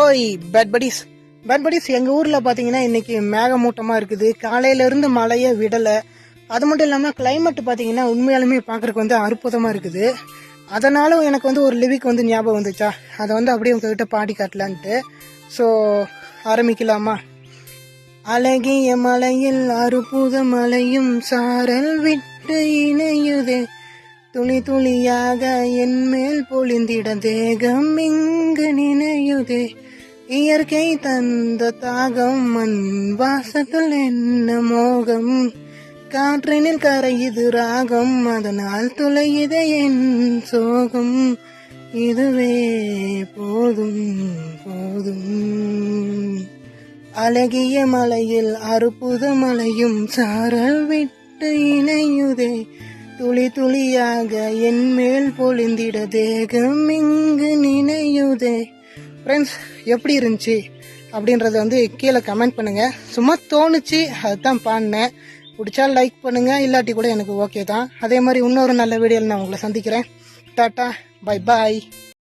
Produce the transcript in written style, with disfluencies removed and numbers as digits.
ஓய் bad buddies எங்கள் ஊரில் பார்த்தீங்கன்னா இன்றைக்கி மேகமூட்டமாக இருக்குது. காலையிலேருந்து மழையை விடலை. அது மட்டும் இல்லாமல் கிளைமேட் பார்த்தீங்கன்னா உண்மையாலுமே பார்க்குறக்கு வந்து அற்புதமாக இருக்குது. அதனால எனக்கு வந்து ஒரு லிரிக் வந்து ஞாபகம் வந்துச்சா, அதை வந்து அப்படியே உங்ககிட்ட பாடி காட்டலான்ட்டு. ஸோ ஆரம்பிக்கலாமா? அழகிய மலையில் அற்புத மலையும் சாரல் விட்டு இணையுதே, துளி துளியாக என் மேல் பொழிந்திட தேகம் இங்கு நினையுதே, இயற்கை தந்த தாகம் மண் வாசத்தில் என்ன மோகம், காற்றினில் கரையுது ராகம் அதனால் துளையுதே என் சோகம், இதுவே போதும் போதும். அழகிய மலையில் அற்புத மலையும் சாரல் விட்டு இணையுதே, துளி துளியாக என் மேல் பொழிந்திட தேகம் இங்கு நினையுதே. ஃப்ரெண்ட்ஸ், எப்படி இருந்துச்சு அப்படின்றத வந்து கீழே கமெண்ட் பண்ணுங்கள். சும்மா தோணுச்சு அதுதான் பாடினேன். பிடிச்சா லைக் பண்ணுங்கள், இல்லாட்டி கூட எனக்கு ஓகே தான். அதே மாதிரி இன்னொரு நல்ல வீடியோவில் நான் உங்களை சந்திக்கிறேன். Tata, bye bye.